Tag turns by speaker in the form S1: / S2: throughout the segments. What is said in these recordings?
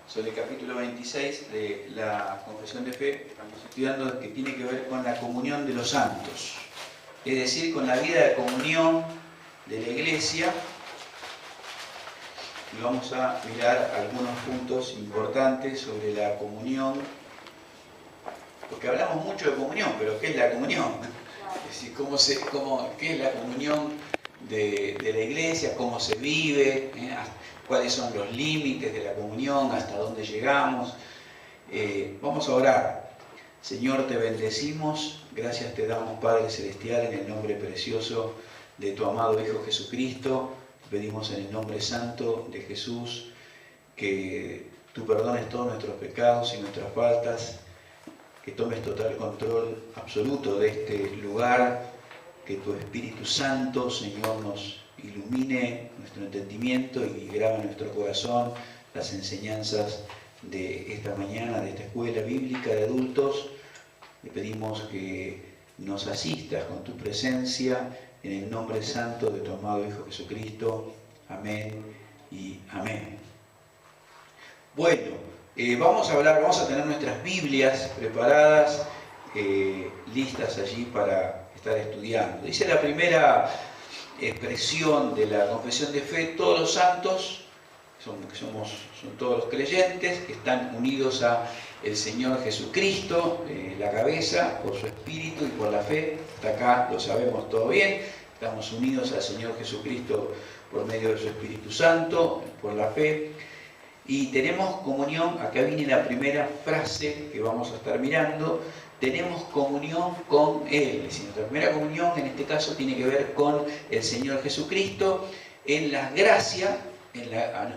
S1: sobre el capítulo 26 de la Confesión de Fe. Estamos estudiando que tiene que ver con la comunión de los santos, es decir, con la vida de comunión de la Iglesia. Y vamos a mirar algunos puntos importantes sobre la comunión, porque hablamos mucho de comunión, pero ¿qué es la comunión? Es decir, ¿qué es la comunión de la Iglesia? ¿Cómo se vive? ¿Cuáles son los límites de la comunión? ¿Hasta dónde llegamos? Vamos a orar. Señor, te bendecimos, gracias te damos, Padre Celestial, en el nombre precioso de tu amado Hijo Jesucristo. Te pedimos en el nombre santo de Jesús que tú perdones todos nuestros pecados y nuestras faltas, que tomes total control absoluto de este lugar, que tu Espíritu Santo, Señor, nos ilumine nuestro entendimiento y grabe en nuestro corazón las enseñanzas de esta mañana, de esta escuela bíblica de adultos. Le pedimos que nos asistas con tu presencia en el nombre santo de tu amado Hijo Jesucristo. Amén y amén. Bueno, vamos a tener nuestras Biblias preparadas, listas allí para estar estudiando. Dice la primera expresión de la confesión de fe: todos los santos, son todos los creyentes que están unidos a el Señor Jesucristo, la cabeza, por su espíritu y por la fe. Hasta acá lo sabemos todo bien. Estamos unidos al Señor Jesucristo por medio de su Espíritu Santo, por la fe. Y tenemos comunión, acá viene la primera frase que vamos a estar mirando: tenemos comunión con Él. Es decir, nuestra primera comunión en este caso tiene que ver con el Señor Jesucristo en la gracia,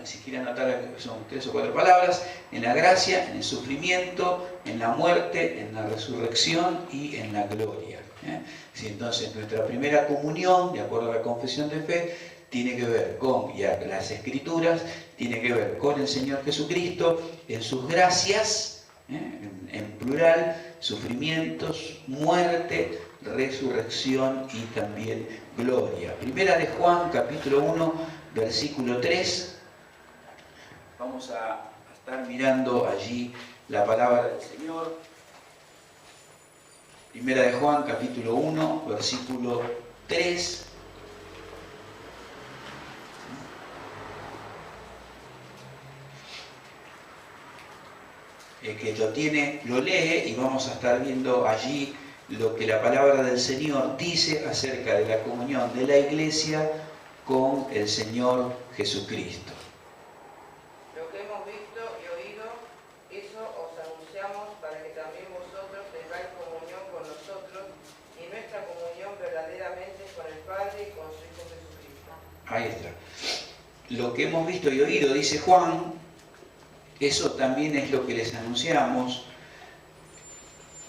S1: si quieren anotar, son 3 o 4 palabras: en la gracia, en el sufrimiento, en la muerte, en la resurrección y en la gloria. Sí, entonces nuestra primera comunión, de acuerdo a la confesión de fe, tiene que ver con, y a las Escrituras, tiene que ver con el Señor Jesucristo en sus gracias, en plural, sufrimientos, muerte, resurrección y también gloria. Primera de Juan, capítulo 1, versículo 3. Vamos a estar mirando allí la palabra del Señor. Primera de Juan, capítulo 1, versículo 3. El que lo tiene, lo lee, y vamos a estar viendo allí lo que la palabra del Señor dice acerca de la comunión de la Iglesia con el Señor Jesucristo.
S2: Lo que hemos visto y oído, eso os anunciamos para que también vosotros tengáis comunión con nosotros, y nuestra comunión verdaderamente con el Padre y con su Hijo Jesucristo.
S1: Ahí está. Lo que hemos visto y oído, dice Juan, eso también es lo que les anunciamos.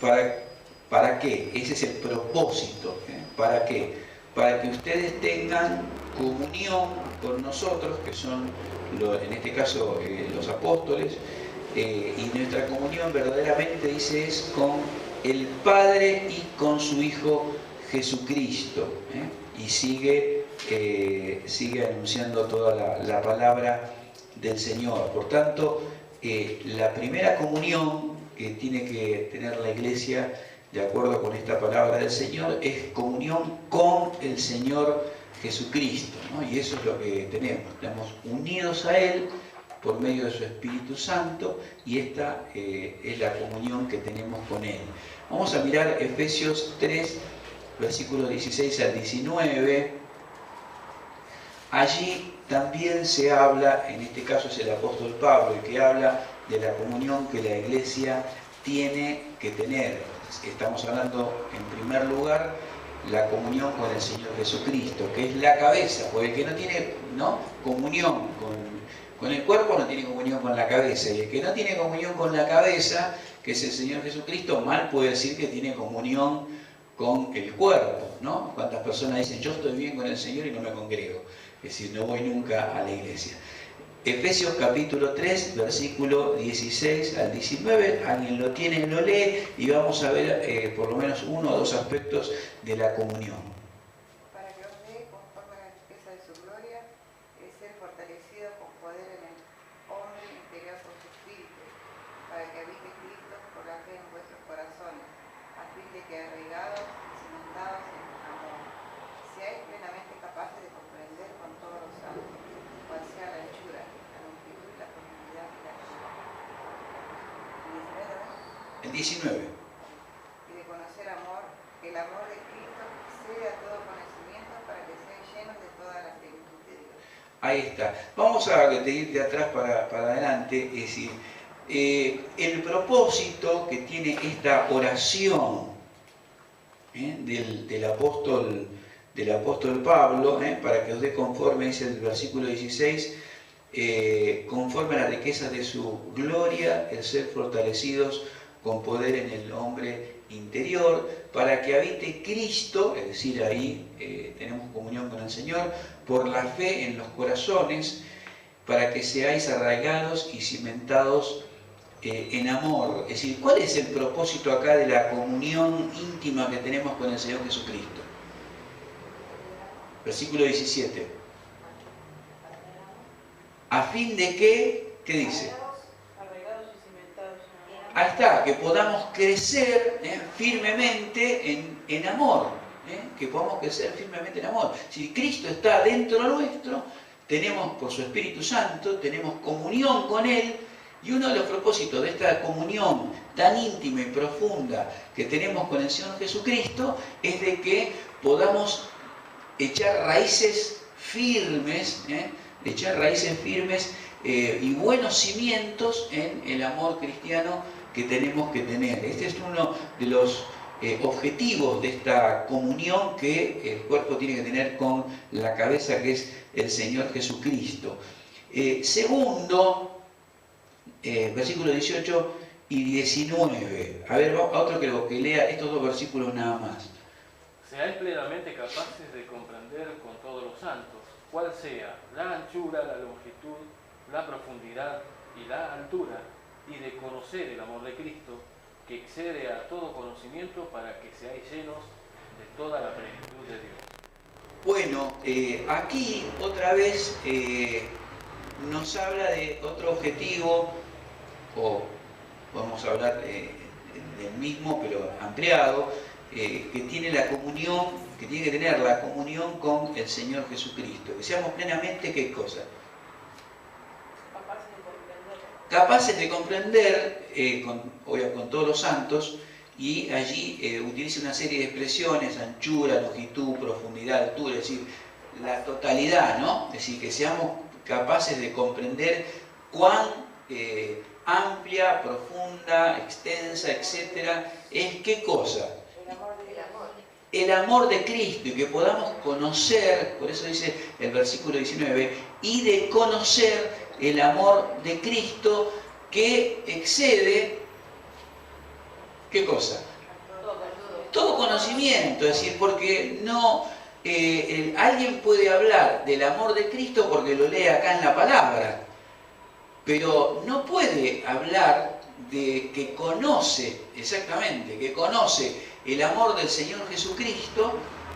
S1: ¿Para qué? Ese es el propósito. ¿Para qué? Para que ustedes tengan comunión con nosotros, que son, en este caso, los apóstoles, y nuestra comunión verdaderamente, dice, es con el Padre y con su Hijo Jesucristo. Y sigue anunciando toda la palabra del Señor. Por tanto, la primera comunión que tiene que tener la Iglesia, de acuerdo con esta palabra del Señor, es comunión con el Señor Jesucristo, ¿no? Y eso es lo que tenemos. Estamos unidos a Él por medio de su Espíritu Santo, y esta es la comunión que tenemos con Él. Vamos a mirar Efesios 3, versículos 16 al 19. Allí también se habla, en este caso es el apóstol Pablo el que habla de la comunión que la Iglesia tiene que tener. Estamos hablando, en primer lugar, la comunión con el Señor Jesucristo, que es la cabeza, porque el que no tiene comunión con el cuerpo no tiene comunión con la cabeza, y el que no tiene comunión con la cabeza, que es el Señor Jesucristo, mal puede decir que tiene comunión con el cuerpo, ¿no? ¿Cuántas personas dicen: yo estoy bien con el Señor y no me congrego? Es decir, no voy nunca a la iglesia. Efesios capítulo 3, versículo 16 al 19, alguien lo tiene, lo lee, y vamos a ver por lo menos 1 o 2 aspectos de la comunión.
S3: Para que os dé, conforme a la riqueza de su gloria, es ser fortalecido con poder en el hombre interior por su Espíritu, fe en vuestros corazones, a fin de que arraigados y cimentados en amor, seáis plenamente capaces de comprender con todos los santos cuál sea la anchura, la longitud, la profundidad y la altura.
S1: El 19.
S3: Y de conocer el amor de Cristo excede a todo conocimiento, para que seáis llenos de toda la plenitud de Dios.
S1: Ahí está. Vamos a ir de atrás para adelante, es decir, el propósito que tiene esta oración del apóstol Pablo, para que os dé conforme, dice el versículo 16, conforme a las riquezas de su gloria, el ser fortalecidos con poder en el hombre interior, para que habite Cristo, es decir, ahí tenemos comunión con el Señor, por la fe en los corazones, para que seáis arraigados y cimentados en amor. Es decir, ¿cuál es el propósito acá de la comunión íntima que tenemos con el Señor Jesucristo? Versículo 17. ¿A fin de qué? ¿Qué dice?
S2: Arraigados y cimentados en amor.
S1: Ahí está, que podamos crecer firmemente en amor. Que podamos crecer firmemente en amor. Si Cristo está dentro nuestro, tenemos por su Espíritu Santo, tenemos comunión con Él, y uno de los propósitos de esta comunión tan íntima y profunda que tenemos con el Señor Jesucristo es de que podamos echar raíces firmes, y buenos cimientos en el amor cristiano que tenemos que tener. Este es uno de los objetivos de esta comunión que el cuerpo tiene que tener con la cabeza, que es el Señor Jesucristo. Segundo, versículos 18 y 19. A ver, a otro que lea estos dos versículos nada más.
S4: Seáis plenamente capaces de comprender con todos los santos cuál sea la anchura, la longitud, la profundidad y la altura, y de conocer el amor de Cristo, que excede a todo conocimiento, para que seáis llenos de toda la plenitud de Dios.
S1: Bueno, aquí otra vez nos habla de otro objetivo, o podemos hablar del mismo, pero ampliado, que tiene la comunión, que tiene que tener la comunión con el Señor Jesucristo. Que seamos plenamente, ¿qué cosa? Capaces de comprender con todos los santos, y allí utiliza una serie de expresiones: anchura, longitud, profundidad, altura, es decir, la totalidad, ¿no? Es decir, que seamos capaces de comprender cuán amplia, profunda, extensa, etcétera, es qué cosa. El amor de Cristo, y que podamos conocer, por eso dice el versículo 19, y de conocer el amor de Cristo que excede, ¿qué cosa? Todo conocimiento, es decir, porque no alguien puede hablar del amor de Cristo porque lo lee acá en la palabra, pero no puede hablar de que conoce, exactamente, que conoce el amor del Señor Jesucristo,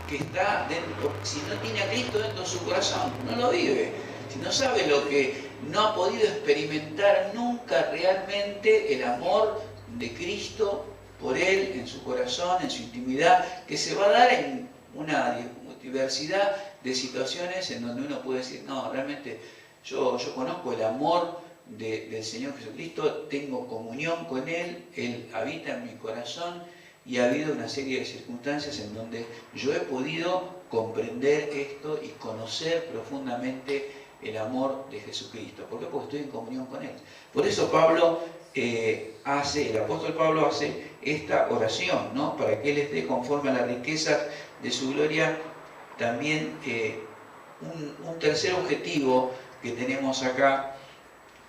S1: que está dentro. Si no tiene a Cristo dentro de su corazón, no lo vive. Si no sabe lo que no ha podido experimentar nunca realmente el amor de Cristo por Él, en su corazón, en su intimidad, que se va a dar en una diversidad de situaciones en donde uno puede decir: no, realmente yo conozco el amor del Señor Jesucristo, tengo comunión con Él, Él habita en mi corazón, y ha habido una serie de circunstancias en donde yo he podido comprender esto y conocer profundamente el amor de Jesucristo. ¿Por qué? Porque estoy en comunión con Él. Por eso el apóstol Pablo hace esta oración, ¿no? Para que Él esté conforme a las riquezas de su gloria. También un tercer objetivo que tenemos acá,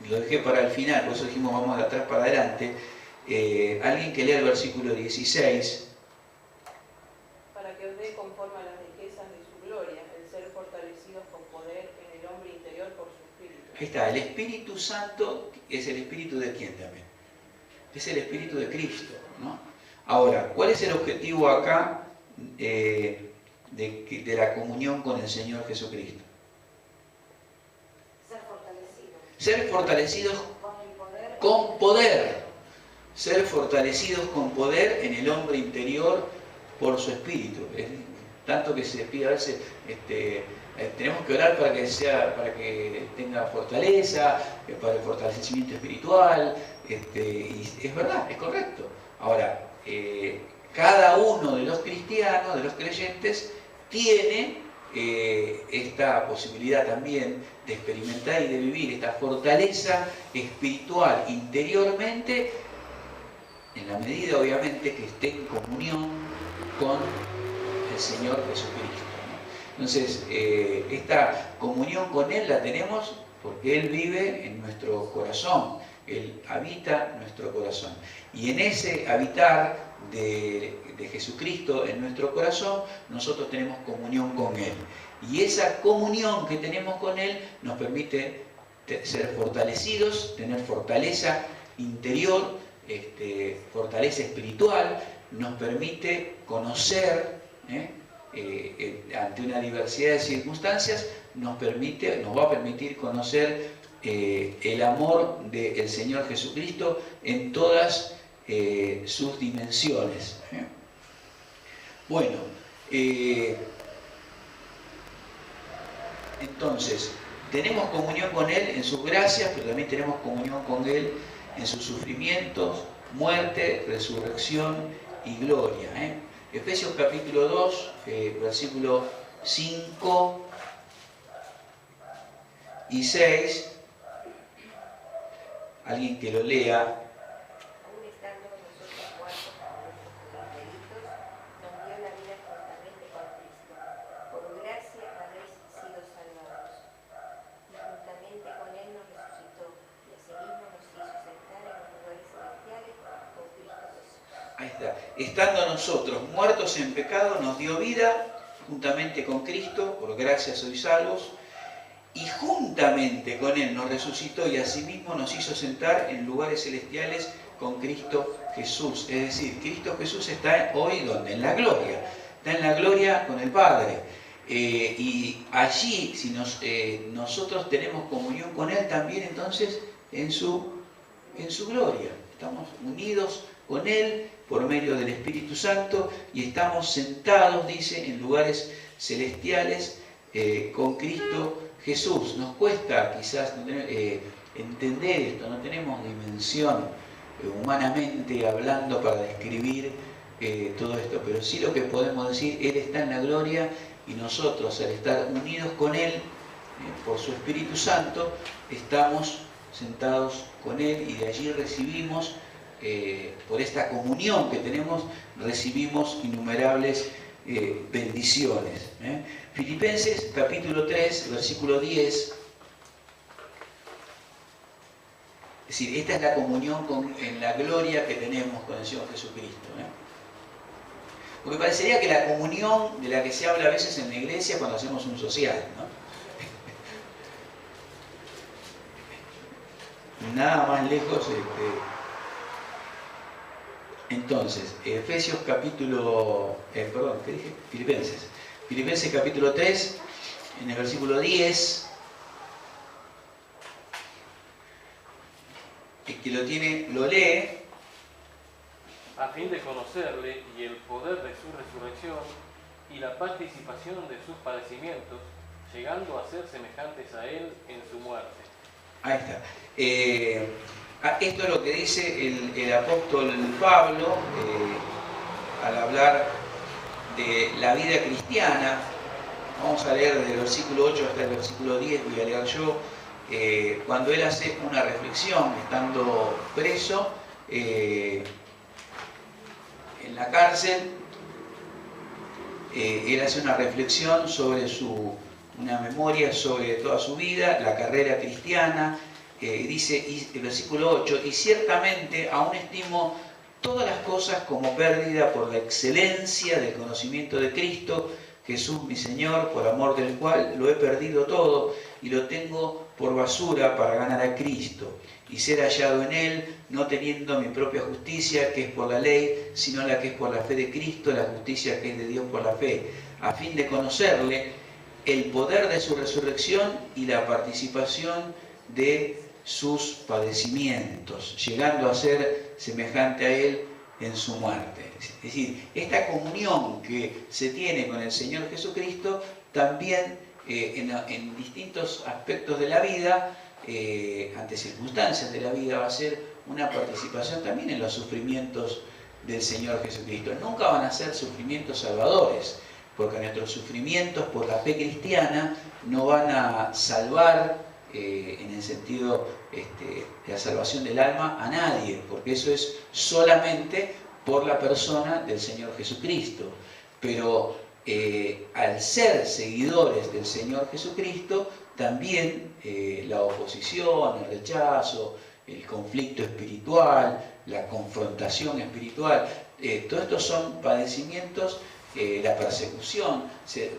S1: lo dejé para el final, por eso dijimos vamos de atrás para adelante. Alguien que lea el versículo 16.
S2: Para que os dé conforme a las riquezas de su gloria, el ser fortalecidos con poder en el hombre interior por su Espíritu.
S1: Ahí está, el Espíritu Santo es el Espíritu de quién también. Es el Espíritu de Cristo, ¿no? Ahora, ¿cuál es el objetivo acá de la comunión con el Señor Jesucristo?
S3: Ser fortalecidos.
S1: Ser fortalecidos
S3: Con el poder.
S1: con poder. ser fortalecidos con poder en el hombre interior por su espíritu. Tanto que se pide a veces, tenemos que orar para que tenga fortaleza, para el fortalecimiento espiritual, y es verdad, es correcto. Ahora, cada uno de los cristianos, de los creyentes, tiene esta posibilidad también de experimentar y de vivir esta fortaleza espiritual interiormente, en la medida obviamente que esté en comunión con el Señor Jesucristo, ¿no? Entonces, esta comunión con Él la tenemos porque Él vive en nuestro corazón, Él habita nuestro corazón. Y en ese habitar de Jesucristo en nuestro corazón, nosotros tenemos comunión con Él. Y esa comunión que tenemos con Él nos permite ser fortalecidos, tener fortaleza interior, fortaleza espiritual, nos permite conocer, ante una diversidad de circunstancias, nos va a permitir conocer el amor del Señor Jesucristo en todas sus dimensiones. Bueno, entonces, tenemos comunión con Él en sus gracias, pero también tenemos comunión con Él en sus sufrimientos, muerte, resurrección y gloria. Efesios capítulo 2, versículo 5 y 6. Alguien que lo lea.
S3: Aún estando nosotros muertos por nuestros delitos, nos dio la vida juntamente con Cristo. Por gracia habéis sido salvados. Y juntamente con Él nos resucitó, y asimismo nos hizo sentar en los lugares celestiales con Cristo Jesús.
S1: Ahí está. Estando nosotros muertos en pecado, nos dio vida juntamente con Cristo, por gracia sois salvos. Y juntamente con Él nos resucitó y asimismo nos hizo sentar en lugares celestiales con Cristo Jesús. Es decir, Cristo Jesús está hoy ¿dónde? En la gloria. Está en la gloria con el Padre. Y allí, si nosotros tenemos comunión con Él también, entonces en su gloria. Estamos unidos con Él por medio del Espíritu Santo y estamos sentados, dice, en lugares celestiales con Cristo Jesús. Nos cuesta quizás entender esto, no tenemos dimensión humanamente hablando para describir todo esto, pero sí lo que podemos decir, Él está en la gloria y nosotros al estar unidos con Él por su Espíritu Santo, estamos sentados con Él y de allí recibimos, por esta comunión que tenemos, recibimos innumerables bendiciones. Filipenses capítulo 3, versículo 10. Es decir, esta es la comunión en la gloria que tenemos con el Señor Jesucristo. Porque parecería que la comunión de la que se habla a veces en la iglesia cuando hacemos un social, ¿no? Nada más lejos. Entonces, Efesios capítulo, perdón, ¿qué dije? Filipenses capítulo 3, en el versículo 10, el que lo tiene, lo lee.
S4: A fin de conocerle y el poder de su resurrección y la participación de sus padecimientos, llegando a ser semejantes a Él en su muerte.
S1: Ahí está. Esto es lo que dice el apóstol Pablo al hablar de la vida cristiana. Vamos a leer desde el versículo 8 hasta el versículo 10, voy a leer yo, cuando él hace una reflexión, estando preso en la cárcel, él hace una reflexión sobre una memoria sobre toda su vida, la carrera cristiana. Dice el versículo 8, y ciertamente aún estimo todas las cosas como pérdida por la excelencia del conocimiento de Cristo Jesús mi Señor, por amor del cual lo he perdido todo y lo tengo por basura para ganar a Cristo y ser hallado en Él, no teniendo mi propia justicia que es por la ley, sino la que es por la fe de Cristo, la justicia que es de Dios por la fe, a fin de conocerle el poder de su resurrección y la participación de sus padecimientos, llegando a ser semejante a Él en su muerte. Es decir, esta comunión que se tiene con el Señor Jesucristo también en distintos aspectos de la vida, ante circunstancias de la vida, va a ser una participación también en los sufrimientos del Señor Jesucristo. Nunca van a ser sufrimientos salvadores, porque nuestros sufrimientos por la fe cristiana no van a salvar en el sentido de la salvación del alma a nadie, porque eso es solamente por la persona del Señor Jesucristo. Pero al ser seguidores del Señor Jesucristo, también la oposición, el rechazo, el conflicto espiritual, la confrontación espiritual, todos estos son padecimientos, la persecución,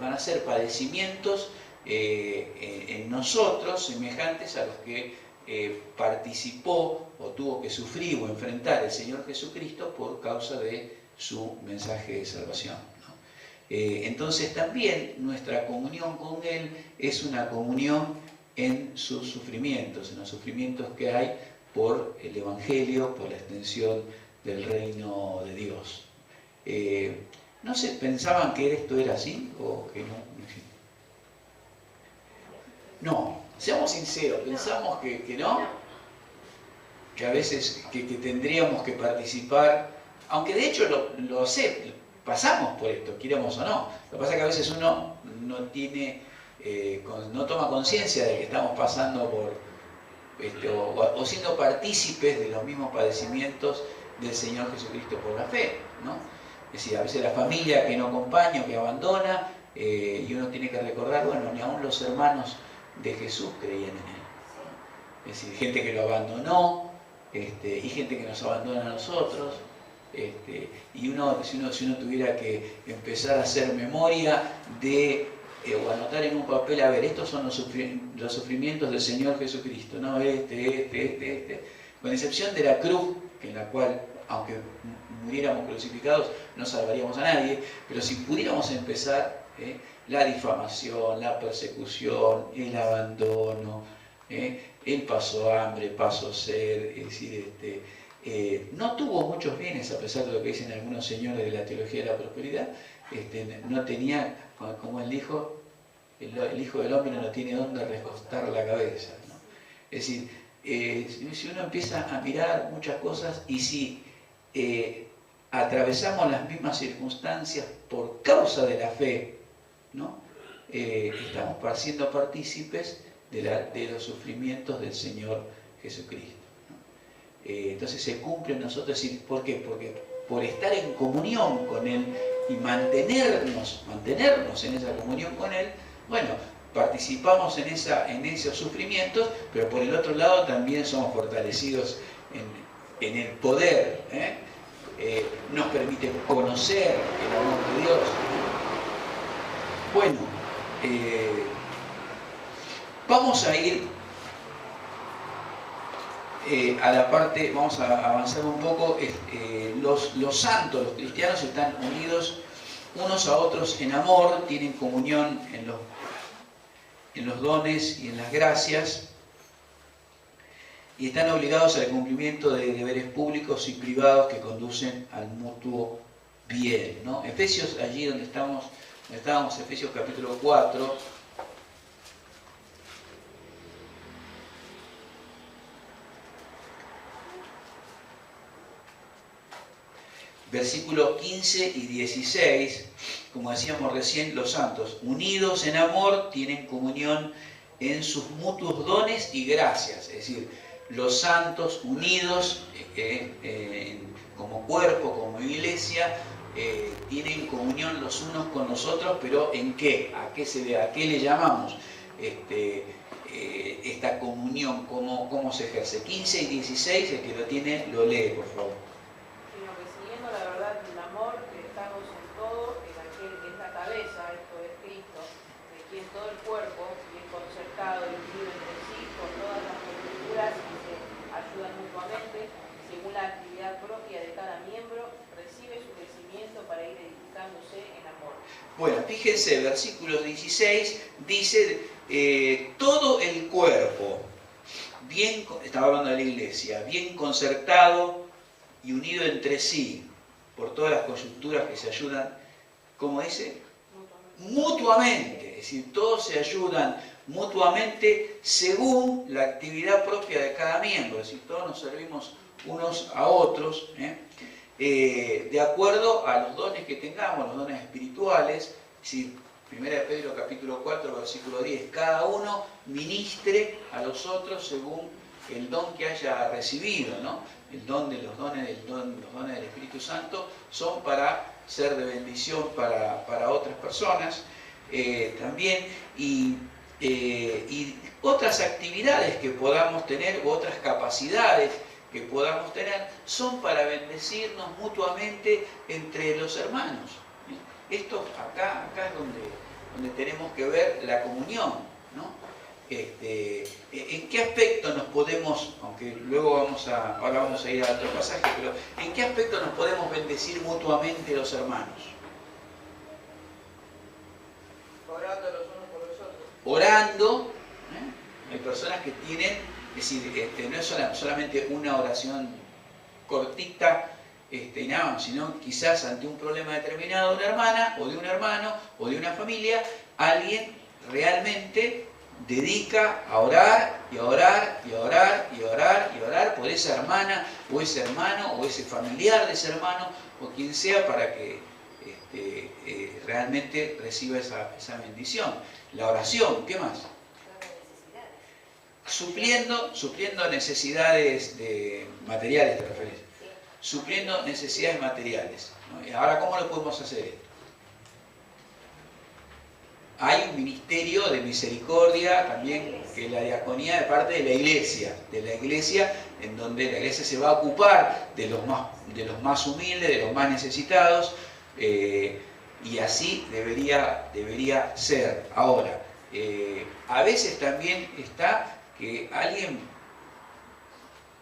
S1: van a ser padecimientos en nosotros semejantes a los que participó o tuvo que sufrir o enfrentar el Señor Jesucristo por causa de su mensaje de salvación, ¿no? Entonces también nuestra comunión con Él es una comunión en sus sufrimientos, en los sufrimientos que hay por el Evangelio, por la extensión del reino de Dios. ¿No se pensaban que esto era así o que no? No, seamos sinceros, pensamos que no, que a veces que tendríamos que participar, aunque de hecho lo sé, pasamos por esto, queramos o no. Lo que pasa es que a veces uno no tiene, no toma conciencia de que estamos pasando por, o siendo partícipes de los mismos padecimientos del Señor Jesucristo por la fe, ¿no? Es decir, a veces la familia que no acompaña o que abandona, y uno tiene que recordar, bueno, ni aún los hermanos de Jesús creían en Él. Es decir, gente que lo abandonó, y gente que nos abandona a nosotros. Y si uno tuviera que empezar a hacer memoria de, o anotar en un papel, a ver, estos son los sufrimientos del Señor Jesucristo, ¿no? Con excepción de la cruz, en la cual, aunque muriéramos crucificados, no salvaríamos a nadie, pero si pudiéramos empezar, la difamación, la persecución, el abandono, él pasó hambre, pasó sed, es decir, no tuvo muchos bienes, a pesar de lo que dicen algunos señores de la teología de la prosperidad, no tenía, como él dijo, el Hijo del Hombre no tiene dónde recostar la cabeza, ¿no? Es decir, si uno empieza a mirar muchas cosas y si atravesamos las mismas circunstancias por causa de la fe, ¿no? Estamos siendo partícipes de los sufrimientos del Señor Jesucristo, ¿no? Entonces se cumple en nosotros, ¿por qué? Porque por estar en comunión con Él y mantenernos en esa comunión con Él, bueno, participamos en esos sufrimientos, pero por el otro lado también somos fortalecidos en el poder, nos permite conocer el amor de Dios. Bueno, vamos a ir a la parte, vamos a avanzar un poco. Los santos, los cristianos, están unidos unos a otros en amor, tienen comunión en los dones y en las gracias, y están obligados al cumplimiento de deberes públicos y privados que conducen al mutuo bien, ¿no? Efesios, allí donde estábamos, Efesios capítulo 4, versículos 15 y 16, como decíamos recién, los santos, unidos en amor, tienen comunión en sus mutuos dones y gracias. Es decir, los santos unidos como cuerpo, como iglesia, tienen comunión los unos con los otros, pero ¿en qué? ¿A qué se ve? ¿A qué le llamamos esta comunión? ¿Cómo se ejerce? 15 y 16, el que lo tiene, lo lee, por favor.
S5: La verdad del amor, estamos en todo en aquel que es la cabeza, esto es Cristo, de quien todo el cuerpo, bien concertado y unido entre sí, con todas las estructuras que se ayudan mutuamente, según la actividad propia de cada miembro, recibe su crecimiento para ir edificándose en amor.
S1: Bueno, fíjense, versículo 16 dice, todo el cuerpo, bien, estaba hablando de la iglesia, bien concertado y unido entre sí por todas las coyunturas que se ayudan, ¿cómo dice? Mutuamente, es decir, todos se ayudan mutuamente según la actividad propia de cada miembro, es decir, todos nos servimos unos a otros, de acuerdo a los dones que tengamos, los dones espirituales, es decir, 1 Pedro capítulo 4, versículo 10, cada uno ministre a los otros según el don que haya recibido, ¿no? Los dones del Espíritu Santo son para ser de bendición para otras personas también, y otras actividades que podamos tener, u otras capacidades que podamos tener, son para bendecirnos mutuamente entre los hermanos. Esto acá es donde tenemos que ver la comunión, ¿no? ¿En qué aspecto nos podemos, aunque luego ahora vamos a ir a otro pasaje, pero en qué aspecto nos podemos bendecir mutuamente los hermanos?
S2: Orando los unos por los otros.
S1: Orando, hay personas que tienen, es decir, no es solamente una oración cortita, y nada más, sino quizás ante un problema determinado de una hermana, o de un hermano, o de una familia, alguien realmente dedica a orar, y a orar, y a orar, y a orar, y a orar por esa hermana, o ese hermano, o ese familiar de ese hermano, o quien sea, para que realmente reciba esa bendición. La oración, ¿qué más? Supliendo necesidades materiales, ¿te refieres? Supliendo necesidades materiales, ¿no? Y ahora, ¿cómo lo podemos hacer esto? Hay un ministerio de misericordia también, que es la diaconía de parte de la iglesia, en donde la iglesia se va a ocupar de los más humildes, de los más necesitados, y así debería ser. Ahora, a veces también está que alguien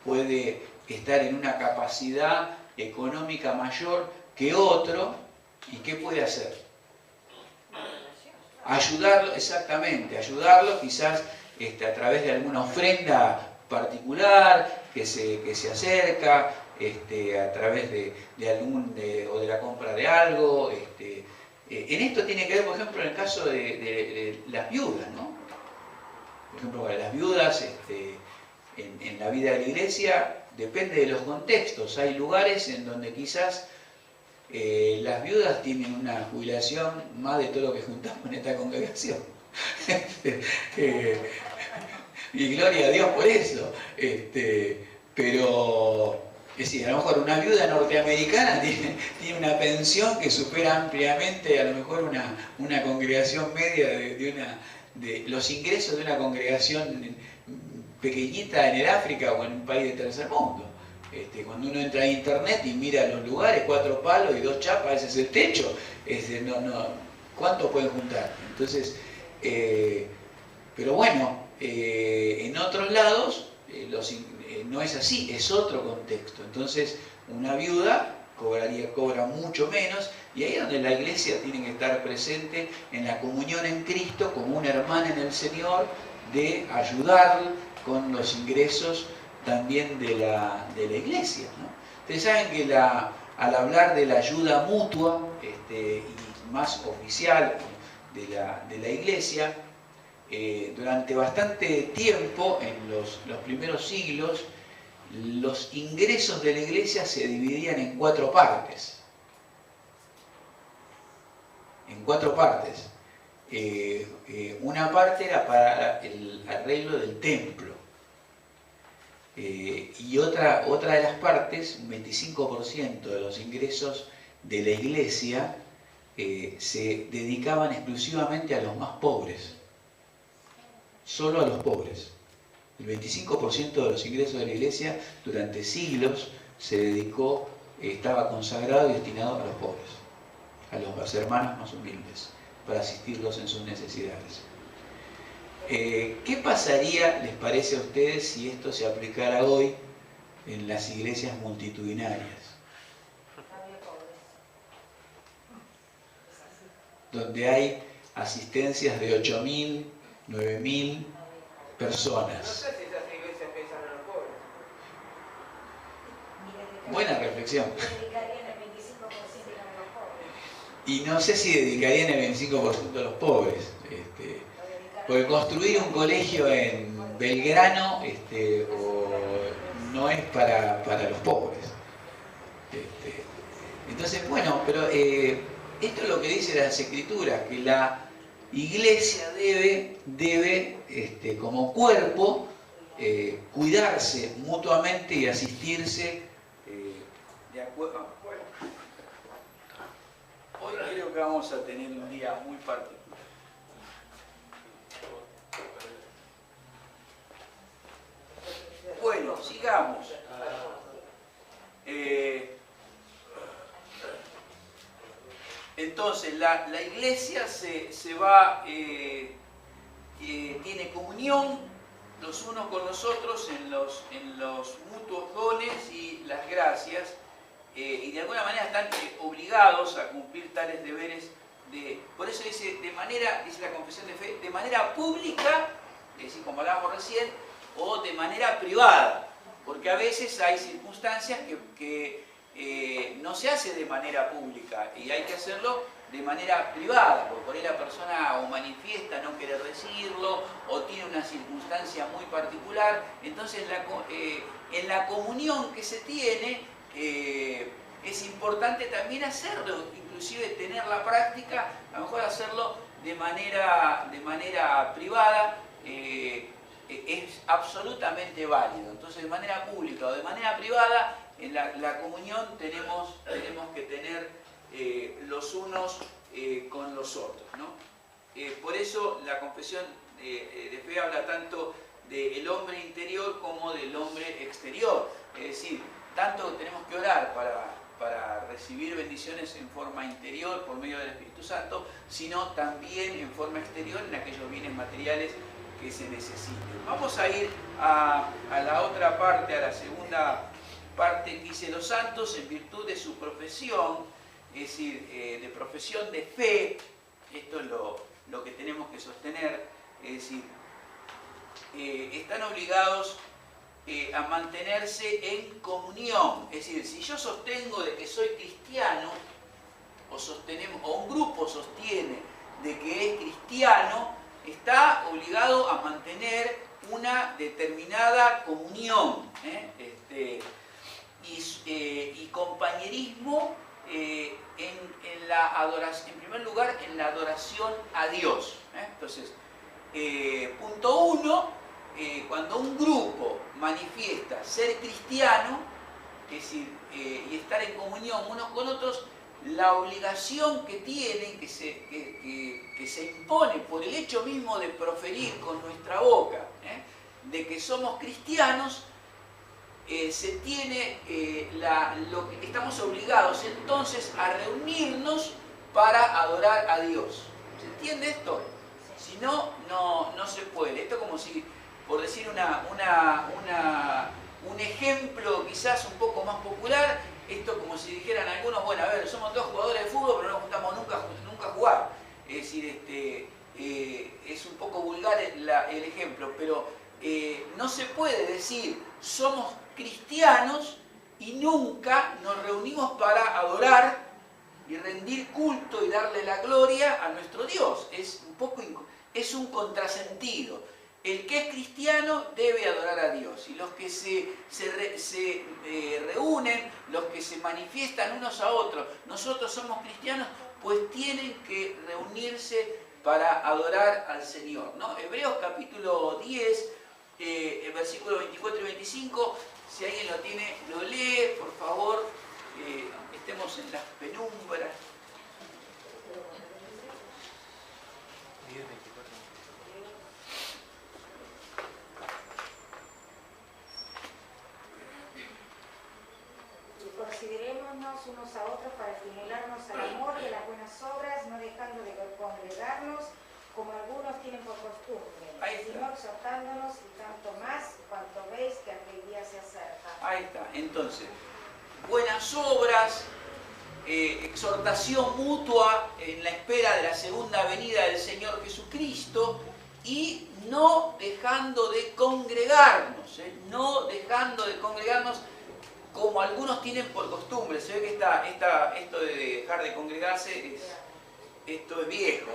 S1: puede estar en una capacidad económica mayor que otro, ¿y qué puede hacer? Ayudarlo, exactamente, ayudarlo quizás a través de alguna ofrenda particular que se acerca, a través o de la compra de algo. En esto tiene que ver, por ejemplo, en el caso de las viudas, ¿no? Por ejemplo, para las viudas, en la vida de la iglesia, depende de los contextos. Hay lugares en donde quizás las viudas tienen una jubilación más de todo lo que juntamos en esta congregación. Y gloria a Dios por eso. Pero, es decir, a lo mejor una viuda norteamericana tiene una pensión que supera ampliamente a lo mejor una congregación media de los ingresos de una congregación pequeñita en el África o en un país de tercer mundo. Cuando uno entra a internet y mira los lugares, 4 palos y 2 chapas, ese es el techo. ¿Cuánto pueden juntar? Entonces, pero bueno, en otros lados no es así, es otro contexto. Entonces, una viuda cobra mucho menos, y ahí es donde la iglesia tiene que estar presente en la comunión en Cristo como una hermana en el Señor, de ayudarle con los ingresos también de la iglesia, ¿no? Ustedes saben que al hablar de la ayuda mutua y más oficial de la iglesia, durante bastante tiempo, en los primeros siglos, los ingresos de la iglesia se dividían en 4 partes. Una parte era para el arreglo del templo. Y otra de las partes, un 25% de los ingresos de la iglesia, se dedicaban exclusivamente a los más pobres. Solo a los pobres. El 25% de los ingresos de la iglesia durante siglos estaba consagrado y destinado a los pobres, a los hermanos más humildes, para asistirlos en sus necesidades. ¿Qué pasaría, les parece a ustedes, si esto se aplicara hoy en las iglesias multitudinarias? Donde hay asistencias de 8.000, 9.000 personas.
S2: No sé si esas iglesias que
S1: Buena reflexión.
S6: Dedicarían el 25% a los pobres.
S1: Y no sé si dedicarían el 25% a los pobres. Porque construir un colegio en Belgrano no es para los pobres. Entonces, bueno, pero esto es lo que dice las Escrituras, que la Iglesia debe como cuerpo, cuidarse mutuamente y asistirse de acuerdo. Bueno, hoy creo que vamos a tener un día muy particular. Bueno, sigamos. Entonces, la Iglesia se va, tiene comunión los unos con los otros en los mutuos dones y las gracias, y de alguna manera están obligados a cumplir tales deberes. Por eso dice la confesión de fe, de manera pública, es decir, como hablábamos recién, o de manera privada, porque a veces hay circunstancias que no se hace de manera pública y hay que hacerlo de manera privada, porque por ahí la persona o manifiesta no querer decirlo o tiene una circunstancia muy particular. Entonces en la comunión que se tiene es importante también hacerlo, inclusive tener la práctica, a lo mejor hacerlo de manera privada. Es absolutamente válido. Entonces, de manera pública o de manera privada, en la comunión tenemos que tener los unos con los otros, ¿no? Por eso la confesión de fe habla tanto del hombre interior como del hombre exterior. Es decir, tanto tenemos que orar para recibir bendiciones en forma interior por medio del Espíritu Santo, sino también en forma exterior en aquellos bienes materiales que se necesiten. Vamos a ir a la otra parte, a la segunda parte que dice: los santos, en virtud de su profesión, es decir, de profesión de fe, esto es lo que tenemos que sostener, es decir, están obligados a mantenerse en comunión. Es decir, si yo sostengo de que soy cristiano, o un grupo sostiene de que es cristiano, está obligado a mantener una determinada comunión y compañerismo en la adoración, en primer lugar en la adoración a Dios. Entonces, punto 1, cuando un grupo manifiesta ser cristiano, es decir, y estar en comunión unos con otros, la obligación que tienen, que se impone por el hecho mismo de proferir con nuestra boca, de que somos cristianos, se tiene estamos obligados entonces a reunirnos para adorar a Dios. ¿Se entiende esto? Si no, no se puede. Esto es como si, por decir un ejemplo quizás un poco más popular, esto como si dijeran algunos: bueno, a ver, somos dos jugadores de fútbol, pero no nos juntamos nunca a jugar. Es decir, es un poco vulgar el ejemplo, pero no se puede decir somos cristianos y nunca nos reunimos para adorar y rendir culto y darle la gloria a nuestro Dios. Es un contrasentido. El que es cristiano debe adorar a Dios, y los que se reúnen, los que se manifiestan unos a otros, nosotros somos cristianos, pues tienen que reunirse para adorar al Señor, ¿no? Hebreos capítulo 10, versículos 24 y 25, si alguien lo tiene, lo lee, por favor, aunque estemos en las penumbras.
S6: Considerémonos unos a otros para estimularnos al amor y a las buenas obras, no dejando de congregarnos como algunos tienen por costumbre, sino exhortándonos, y tanto más cuanto veis que aquel día se acerca.
S1: Ahí está. Entonces, buenas obras, exhortación mutua en la espera de la segunda venida del Señor Jesucristo, y no dejando de congregarnos, como algunos tienen por costumbre. Se ve que esto de dejar de congregarse, esto es viejo,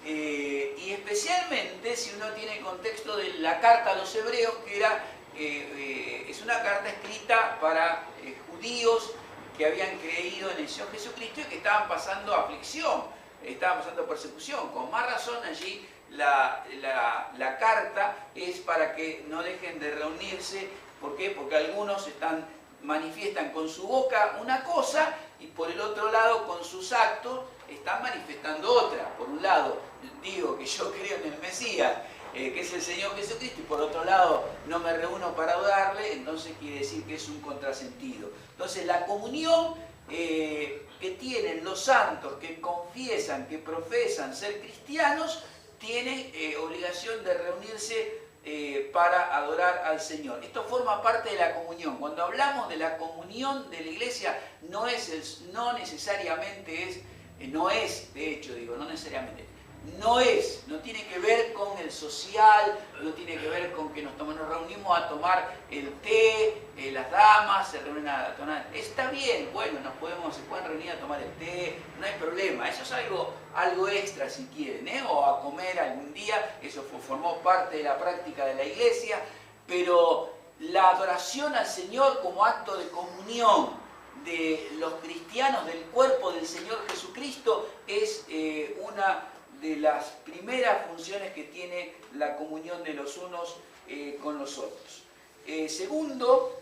S1: y especialmente si uno tiene el contexto de la carta a los hebreos, que es una carta escrita para judíos que habían creído en el Señor Jesucristo y que estaban pasando aflicción, estaban pasando persecución. Con más razón allí la carta es para que no dejen de reunirse. ¿Por qué? Porque algunos manifiestan con su boca una cosa y por el otro lado con sus actos están manifestando otra. Por un lado digo que yo creo en el Mesías, que es el Señor Jesucristo, y por otro lado no me reúno para adorarle, entonces quiere decir que es un contrasentido. Entonces la comunión que tienen los santos que confiesan, que profesan ser cristianos, tiene obligación de reunirse para adorar al Señor. Esto forma parte de la comunión. Cuando hablamos de la comunión de la iglesia, no tiene que ver con el social, no tiene que ver con que nos reunimos a tomar el té, las damas se reúnen a tomar. Está bien, bueno, se pueden reunir a tomar el té, no hay problema. Eso es algo extra si quieren, o a comer algún día, eso formó parte de la práctica de la iglesia, pero la adoración al Señor como acto de comunión de los cristianos del cuerpo del Señor Jesucristo es una de las primeras funciones que tiene la comunión de los unos con los otros. Segundo,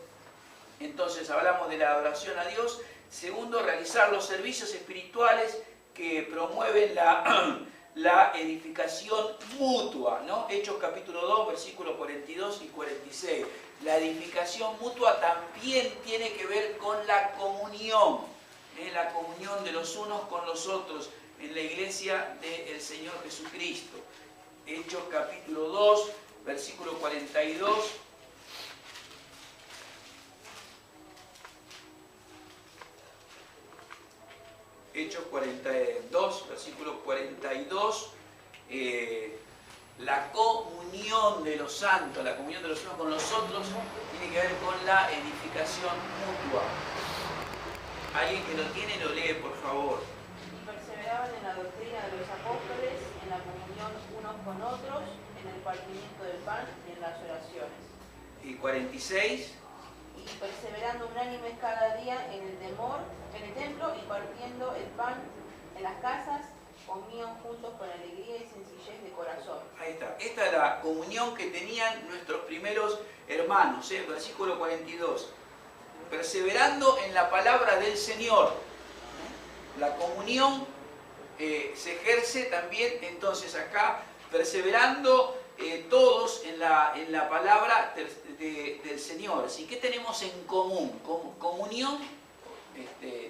S1: entonces hablamos de la adoración a Dios. Segundo, realizar los servicios espirituales que promueven la edificación mutua, ¿no? Hechos capítulo 2, versículos 42 y 46. La edificación mutua también tiene que ver con la comunión de los unos con los otros en la iglesia del Señor Jesucristo. Hechos capítulo 2, versículo 42. Hechos 42, versículo 42. La comunión de los santos, la comunión de los unos con los otros, tiene que ver con la edificación mutua. Alguien que lo tiene, lo lee, por favor.
S5: Y perseveraban en la doctrina de los apóstoles, en la comunión unos con otros, en el partimiento del pan y en las oraciones.
S1: Y 46.
S5: Y perseverando unánimes cada día en el temor, en el templo, y partiendo el pan en las casas, comían juntos con alegría y sencillez de corazón.
S1: Ahí está. Esta es la comunión que tenían nuestros primeros hermanos, versículo 42. Perseverando en la palabra del Señor. La comunión se ejerce también, entonces acá, perseverando todos en la palabra del Señor. ¿Sí? ¿Qué tenemos en común? Comunión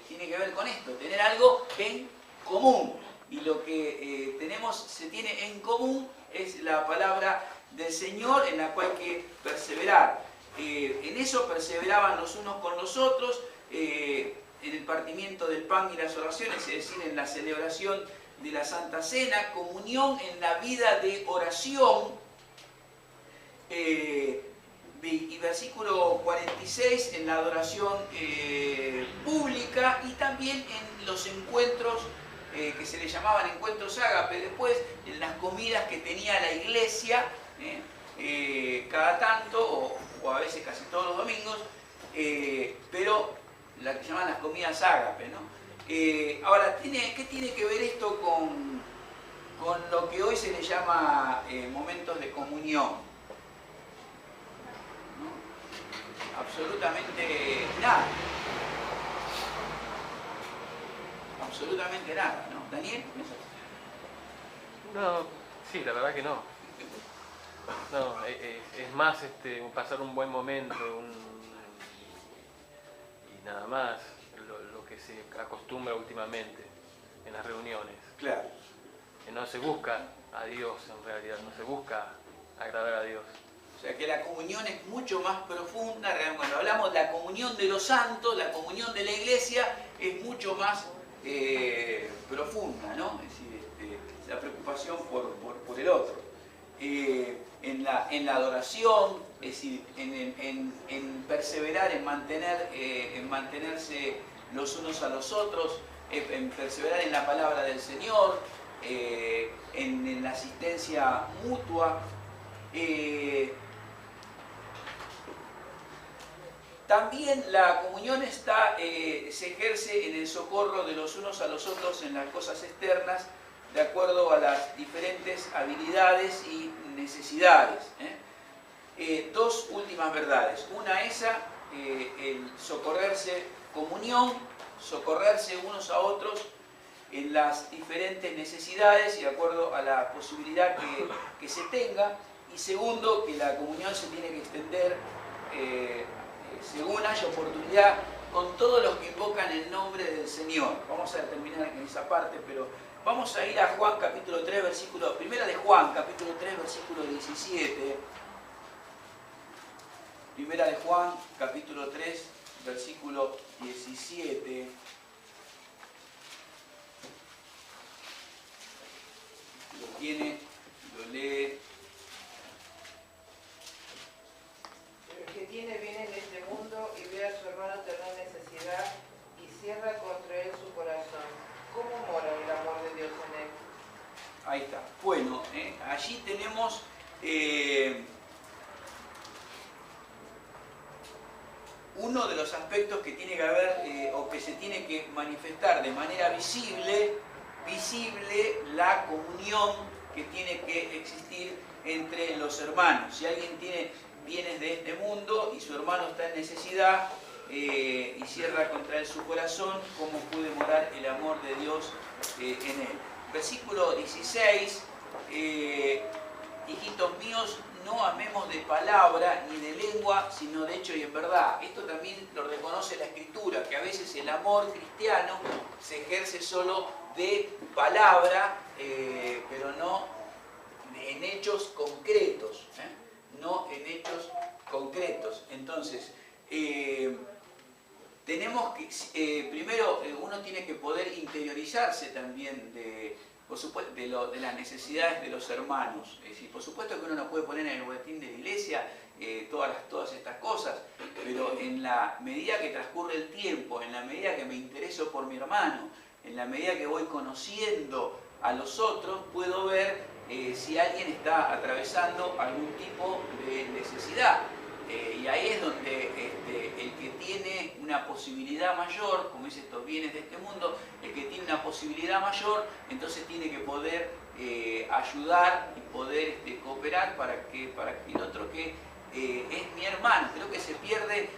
S1: tiene que ver con esto, tener algo en común. Y lo que se tiene en común es la palabra del Señor, en la cual hay que perseverar. En eso perseveraban los unos con los otros, en el partimiento del pan y las oraciones, es decir, en la celebración de la Santa Cena, comunión en la vida de oración, y versículo 46, en la adoración pública, y también en los encuentros que se le llamaban encuentros ágape, después en las comidas que tenía la iglesia, cada tanto, o a veces casi todos los domingos, pero las que llaman las comidas ágape, ¿no? Ahora, ¿qué tiene que ver esto con lo que hoy se le llama momentos de comunión? ¿No? Absolutamente nada. Absolutamente nada, ¿no? ¿Daniel?
S4: No, sí, la verdad que no. No, es más pasar un buen momento y nada más, lo que se acostumbra últimamente en las reuniones.
S1: Claro.
S4: No se busca a Dios en realidad, no se busca agradar a Dios.
S1: O sea que la comunión es mucho más profunda. Cuando hablamos de la comunión de los santos, la comunión de la iglesia es mucho más profunda, ¿no? Es decir, la preocupación por el otro. en la adoración, es decir, en perseverar, en mantenerse los unos a los otros, en perseverar en la palabra del Señor, en la asistencia mutua. También la comunión se ejerce en el socorro de los unos a los otros en las cosas externas, de acuerdo a las diferentes habilidades y necesidades. Dos últimas verdades. Una esa, el socorrerse, comunión, socorrerse unos a otros en las diferentes necesidades y de acuerdo a la posibilidad que se tenga. Y segundo, que la comunión se tiene que extender según haya oportunidad con todos los que invocan el nombre del Señor. Vamos a terminar en esa parte, pero vamos a ir a Juan capítulo 3, primera de Juan capítulo 3, versículo 17. Primera de Juan capítulo 3, versículo 17. Lo tiene, lo lee.
S2: El que tiene bienes de este mundo y ve a su hermano tener necesidad y cierra contra él su corazón, ¿cómo mora el amor de Dios en él?
S1: Ahí está. Bueno, allí tenemos uno de los aspectos que tiene que haber o que se tiene que manifestar de manera visible la comunión que tiene que existir entre los hermanos. Si alguien tiene bienes de este mundo y su hermano está en necesidad y cierra contra él su corazón, ¿cómo puede morar el amor de Dios en él? Versículo 16, hijitos míos, no amemos de palabra ni de lengua, sino de hecho y en verdad. Esto también lo reconoce la Escritura, que a veces el amor cristiano se ejerce solo de palabra, pero no en hechos concretos. No en hechos concretos. Entonces, tenemos que, primero, uno tiene que poder interiorizarse también por supuesto, de las necesidades de los hermanos. Es decir, por supuesto que uno no puede poner en el boletín de la iglesia todas estas cosas, pero en la medida que transcurre el tiempo, en la medida que me intereso por mi hermano, en la medida que voy conociendo a los otros, puedo ver si alguien está atravesando algún tipo de necesidad. Y ahí es donde el que tiene una posibilidad mayor, como dice, estos bienes de este mundo, el que tiene una posibilidad mayor, entonces tiene que poder ayudar y poder cooperar para que el otro que es mi hermano. Creo que se pierde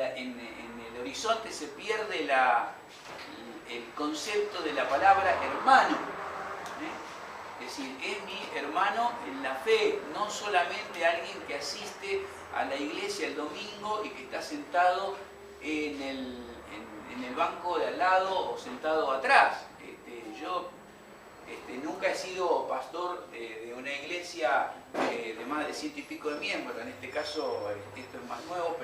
S1: en el horizonte se pierde el concepto de la palabra hermano. Es decir, es mi hermano en la fe, no solamente alguien que asiste a la iglesia el domingo y que está sentado en el banco de al lado o sentado atrás. Yo nunca he sido pastor de una iglesia de más de 100 y pico de miembros, en este caso esto es más nuevo,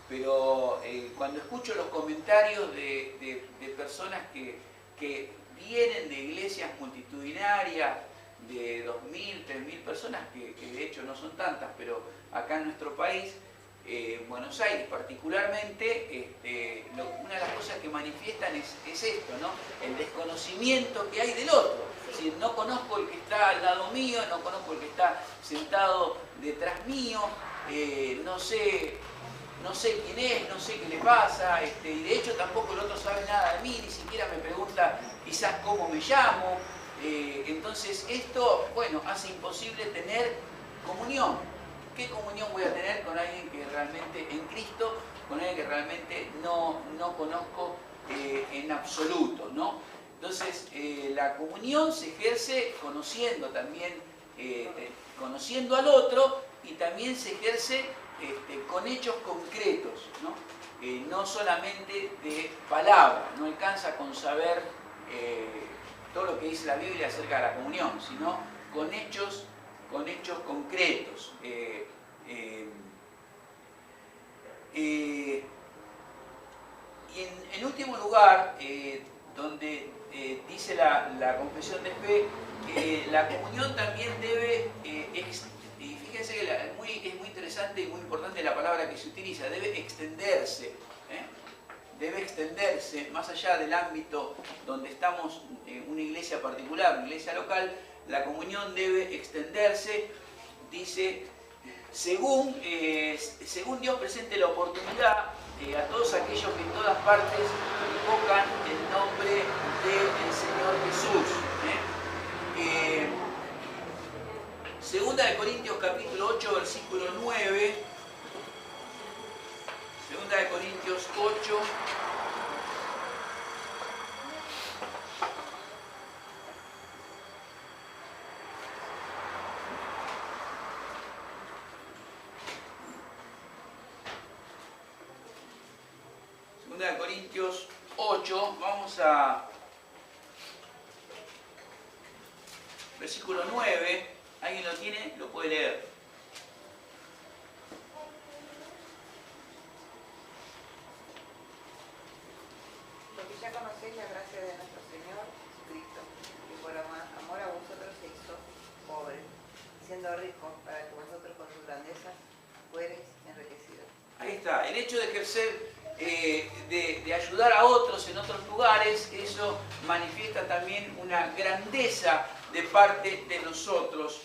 S1: pero cuando escucho los comentarios de personas que vienen de iglesias multitudinarias de 2.000, 3.000 personas, que de hecho no son tantas, pero acá en nuestro país, en Buenos Aires particularmente, una de las cosas que manifiestan es esto, ¿no? El desconocimiento que hay del otro. Es decir, no conozco el que está al lado mío, no conozco el que está sentado detrás mío, no sé quién es, no sé qué le pasa, y de hecho tampoco el otro sabe nada de mí, ni siquiera me pregunta quizás cómo me llamo. Entonces esto, bueno, hace imposible tener comunión. ¿Qué comunión voy a tener con alguien que realmente, en Cristo, con alguien que realmente no conozco en absoluto, ¿no? Entonces la comunión se ejerce conociendo también, conociendo al otro, y también se ejerce con hechos concretos, ¿no? No solamente de palabra, no alcanza con saber todo lo que dice la Biblia acerca de la comunión, sino con hechos concretos. Y en último lugar, donde dice la confesión de fe, que la comunión también debe, y fíjense que es muy interesante y muy importante la palabra que se utiliza, debe extenderse. Debe extenderse más allá del ámbito donde estamos, una iglesia particular, una iglesia local. La comunión debe extenderse, dice, según Dios presente la oportunidad a todos aquellos que en todas partes invocan el nombre del Señor Jesús. Segunda de Corintios capítulo 8, versículo 9. Segunda de Corintios 8. Segunda de Corintios 8, vamos a versículo 9. ¿Alguien lo tiene? Lo puede leer.
S3: Porque ya conocéis la gracia de nuestro Señor Jesucristo, que por amor a vosotros se hizo pobre, siendo rico, para que vosotros con su grandeza fuereis enriquecidos.
S1: Ahí está. El hecho de ejercer, de ayudar a otros en otros lugares, eso manifiesta también una grandeza de parte de nosotros.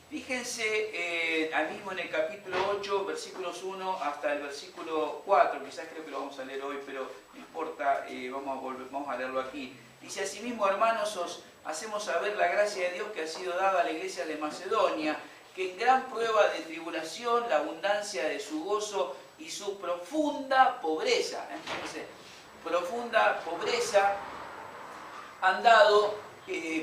S1: Fíjense, al mismo en el capítulo 8, versículos 1 hasta el versículo 4, quizás creo que lo vamos a leer hoy, pero no importa, vamos a leerlo aquí. Dice: asimismo, hermanos, os hacemos saber la gracia de Dios que ha sido dada a la iglesia de Macedonia, que en gran prueba de tribulación, la abundancia de su gozo y su profunda pobreza, fíjense, profunda pobreza, han dado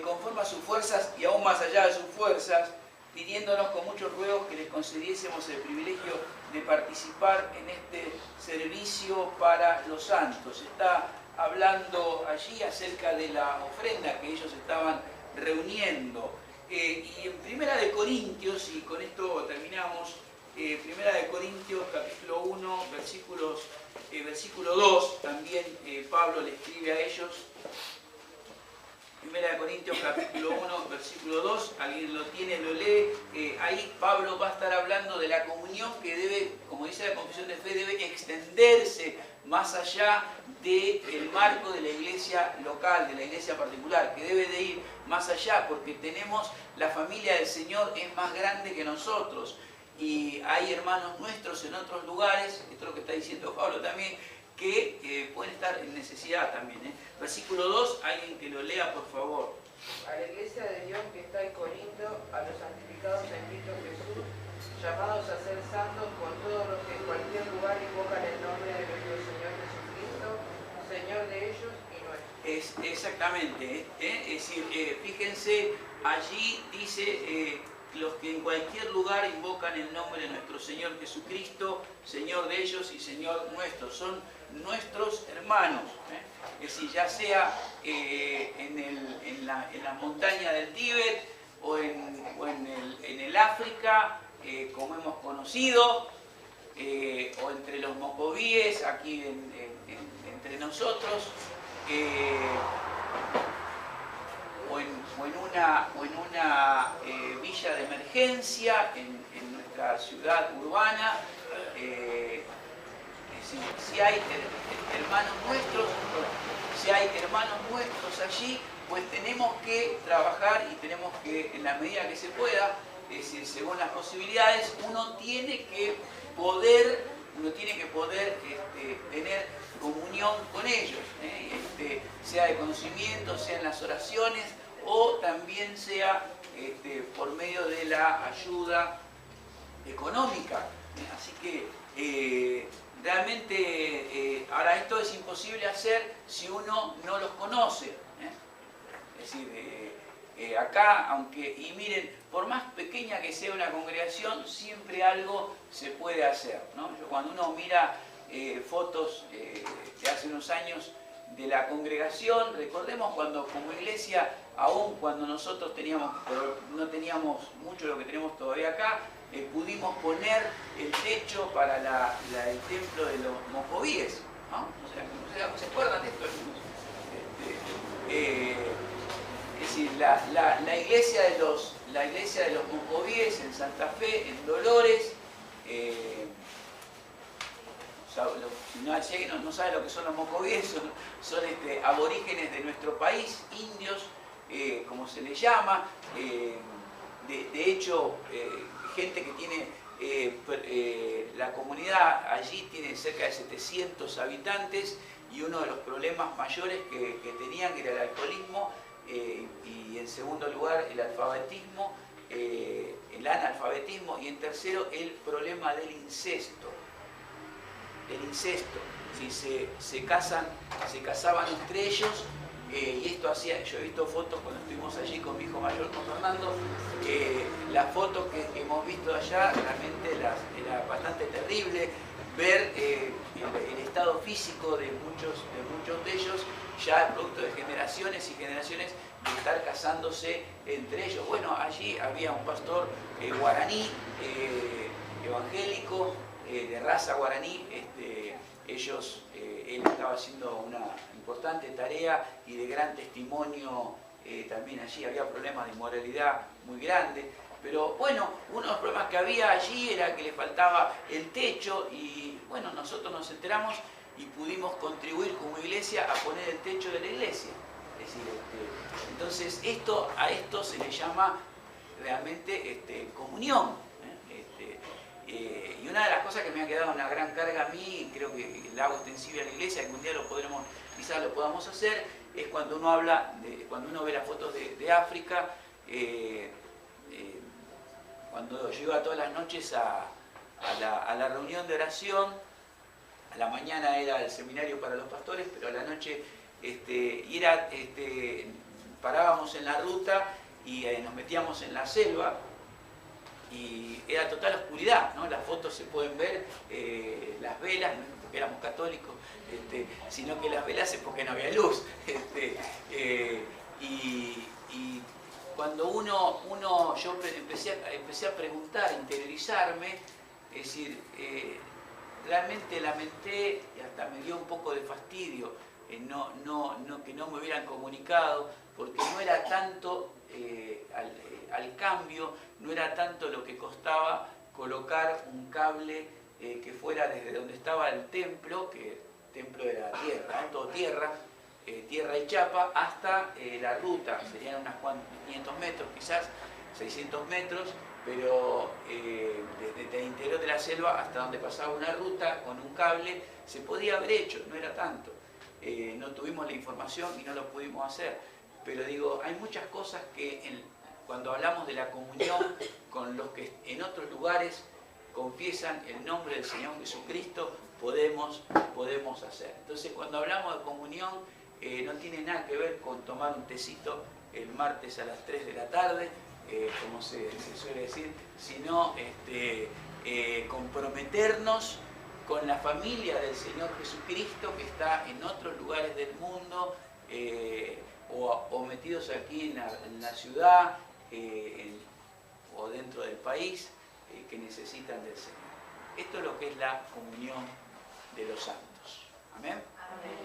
S1: conforme a sus fuerzas y aún más allá de sus fuerzas, pidiéndonos con muchos ruegos que les concediésemos el privilegio de participar en este servicio para los santos. Está hablando allí acerca de la ofrenda que ellos estaban reuniendo. Y en Primera de Corintios, y con esto terminamos, Primera de Corintios capítulo 1, versículo 2, también Pablo le escribe a ellos. Primera de Corintios capítulo 1, versículo 2, alguien lo tiene, lo lee. Ahí Pablo va a estar hablando de la comunión que debe, como dice la confesión de fe, debe extenderse más allá del marco de la iglesia local, de la iglesia particular, que debe de ir más allá, porque tenemos, la familia del Señor es más grande que nosotros, y hay hermanos nuestros en otros lugares, esto es lo que está diciendo Pablo también, que pueden estar en necesidad también. Versículo 2, alguien que lo lea, por favor.
S2: A la iglesia de Dios que está en Corinto, a los santificados en Cristo Jesús, llamados a ser santos con todos los que en cualquier lugar invocan el nombre de nuestro Señor Jesucristo, Señor de ellos y nuestro.
S1: Exactamente, es decir, fíjense, allí dice los que en cualquier lugar invocan el nombre de nuestro Señor Jesucristo, Señor de ellos y Señor nuestro, son nuestros hermanos. Es decir, ya sea en la montaña del Tíbet o en el África, como hemos conocido, o entre los mocovíes, aquí entre nosotros, o en una villa de emergencia en nuestra ciudad urbana. Si hay hermanos nuestros allí, pues tenemos que trabajar y tenemos que, en la medida que se pueda, es decir, según las posibilidades, uno tiene que poder tener comunión con ellos, sea de conocimiento, sea en las oraciones, o también sea por medio de la ayuda económica. Así que realmente ahora esto es imposible hacer si uno no los conoce. Es decir, acá, y miren, por más pequeña que sea una congregación, siempre algo se puede hacer, ¿no? Cuando uno mira fotos de hace unos años de la congregación, recordemos cuando como iglesia, aún cuando nosotros no teníamos mucho de lo que tenemos todavía acá, pudimos poner el techo para el templo de los mocovíes, ¿no? O sea, ¿se acuerdan de esto? Es decir, la iglesia de los mocovíes en Santa Fe, en Dolores, si no sabe lo que son los mocovíes, son aborígenes de nuestro país, indios, como se les llama. De hecho, gente que tiene, la comunidad allí tiene cerca de 700 habitantes, y uno de los problemas mayores que tenían era el alcoholismo, y en segundo lugar el alfabetismo, el analfabetismo, y en tercero el problema del incesto. El incesto, si se casaban entre ellos, y esto hacía, yo he visto fotos cuando estuvimos allí con mi hijo mayor, con Fernando, las fotos que hemos visto allá realmente era bastante terrible ver el estado físico de muchos de ellos, ya producto de generaciones y generaciones de estar casándose entre ellos. Bueno, allí había un pastor guaraní, evangélico, de raza guaraní. Él estaba haciendo una importante tarea y de gran testimonio. También allí había problemas de inmoralidad muy grandes. Pero bueno, uno de los problemas que había allí era que le faltaba el techo, y bueno, nosotros nos enteramos y pudimos contribuir como iglesia a poner el techo de la iglesia. Es decir, entonces a esto se le llama realmente comunión. Y una de las cosas que me ha quedado una gran carga a mí, creo que la hago extensible a la iglesia, que un día quizás lo podamos hacer, es cuando uno ve las fotos de África. Cuando yo iba todas las noches a la reunión de oración, a la mañana era el seminario para los pastores, pero a la noche parábamos en la ruta y nos metíamos en la selva, y era total oscuridad, ¿no? Las fotos se pueden ver, las velas, no es porque éramos católicos, sino que las velas es porque no había luz. Y cuando yo empecé a preguntar, a interiorizarme, es decir, realmente lamenté, y hasta me dio un poco de fastidio que no me hubieran comunicado, porque no era tanto, al cambio, no era tanto lo que costaba colocar un cable que fuera desde donde estaba el templo, que el templo era tierra, todo tierra y chapa, hasta la ruta. Serían unas 500 metros, quizás 600 metros, pero desde el interior de la selva hasta donde pasaba una ruta con un cable, se podía haber hecho, no era tanto. No tuvimos la información y no lo pudimos hacer. Pero digo, hay muchas cosas que cuando hablamos de la comunión con los que en otros lugares confiesan el nombre del Señor Jesucristo, podemos hacer. Entonces, cuando hablamos de comunión, no tiene nada que ver con tomar un tecito el martes a las 3 de la tarde, como se suele decir, sino comprometernos con la familia del Señor Jesucristo que está en otros lugares del mundo, o metidos aquí en la ciudad, o dentro del país, que necesitan del Señor. Esto es lo que es la comunión de los santos. Amén. Amén.